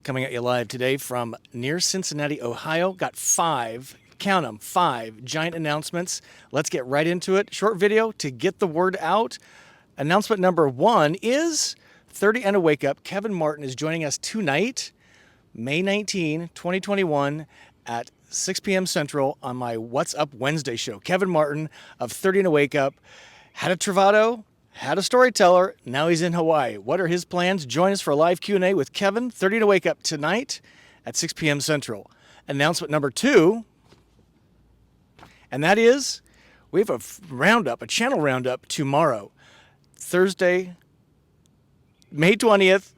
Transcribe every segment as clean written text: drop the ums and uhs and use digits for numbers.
Coming at you live today from near Cincinnati, Ohio. Got five, count them, five giant announcements. Let's get right into it. Short video to get the word out. Announcement number one is 30 and a Wake Up. Kevin Martin is joining us tonight, May 19, 2021 at 6 p.m. Central on my What's Up Wednesday show. Kevin Martin of 30 and a Wake Up had a Travato, had a storyteller, now he's in Hawaii. What are his plans? Join us for a live Q&A with Kevin, 30 to Wake Up tonight at 6 p.m. Central. Announcement number two, and that is we have a roundup, a channel roundup tomorrow, Thursday, May 20th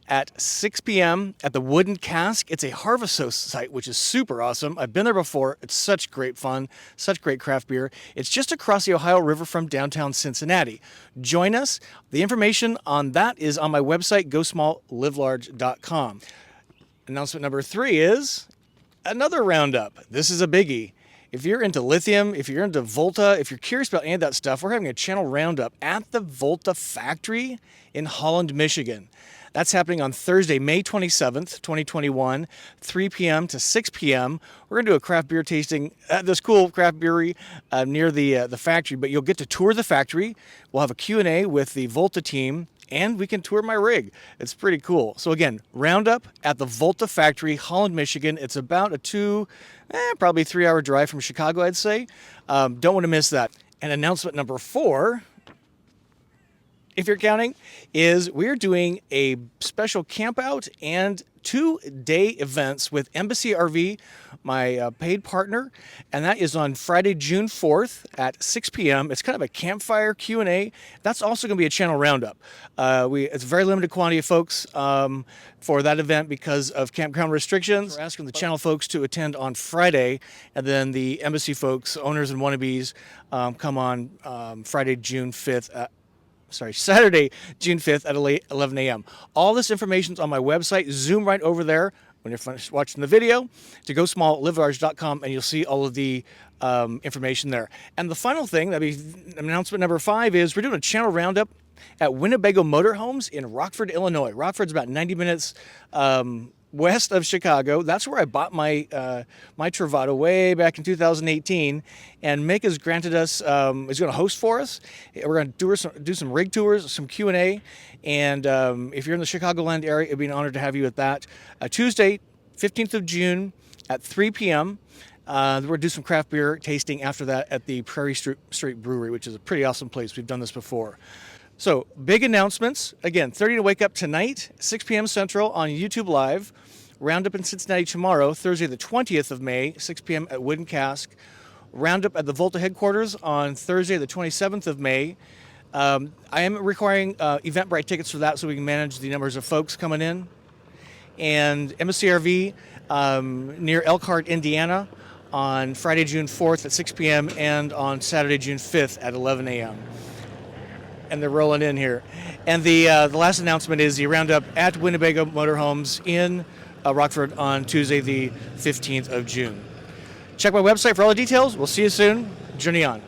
at 6 p.m. at the Wooden Cask. It's a Harvest Host site, which is super awesome. I've been there before. It's such great fun, such great craft beer. It's just across the Ohio River from downtown Cincinnati. Join us. The information on that is on my website, GoSmallLiveLarge.com. Announcement number three is another roundup. This is a biggie. If you're into lithium, if you're into Volta, if you're curious about any of that stuff, we're having a channel roundup at the Volta factory in Holland, Michigan. That's happening on Thursday, May 27th, 2021, 3 p.m. to 6 p.m. We're going to do a craft beer tasting at this cool craft brewery near the factory, but you'll get to tour the factory. We'll have a Q&A with the Volta team, and we can tour my rig. It's pretty cool. So again, roundup at the Volta factory, Holland, Michigan. It's about a probably 3-hour drive from Chicago, I'd say. Don't want to miss that. And announcement number four, if you're counting, is we're doing a special camp out and 2-day events with Embassy RV, my paid partner, and that is on Friday, June 4th at 6 p.m. It's kind of a campfire Q&A. That's also going to be a channel roundup. It's a very limited quantity of folks for that event because of campground restrictions. We're asking the channel folks to attend on Friday, and then the Embassy folks, owners and wannabes, come on Saturday, June 5th at 11 a.m. All this information's on my website. Zoom right over there when you're finished watching the video to GoSmallLiveLarge.com, and you'll see all of the information there. And the final thing, that'd be announcement number five, is we're doing a channel roundup at Winnebago Motorhomes in Rockford, Illinois. Rockford's about 90 minutes west of Chicago. That's where I bought my my Travato way back in 2018, and Mick has granted us, is going to host for us. We're going to do some rig tours, some Q&A, and if you're in the Chicagoland area, it'd be an honor to have you at that. Tuesday, 15th of June at 3 p.m. We're going to do some craft beer tasting after that at the Prairie Street Brewery, which is a pretty awesome place. We've done this before. So, big announcements. Again, 30 to Wake Up tonight, 6 p.m. Central on YouTube Live. Roundup in Cincinnati tomorrow, Thursday the 20th of May, 6 p.m. at Wooden Cask. Roundup at the Volta headquarters on Thursday the 27th of May. I am requiring Eventbrite tickets for that so we can manage the numbers of folks coming in. And Embassy RV near Elkhart, Indiana on Friday, June 4th at 6 p.m. and on Saturday, June 5th at 11 a.m. And they're rolling in here. And the last announcement is the roundup at Winnebago Motorhomes in Rockford on Tuesday, the 15th of June. Check my website for all the details. We'll see you soon. Journey on.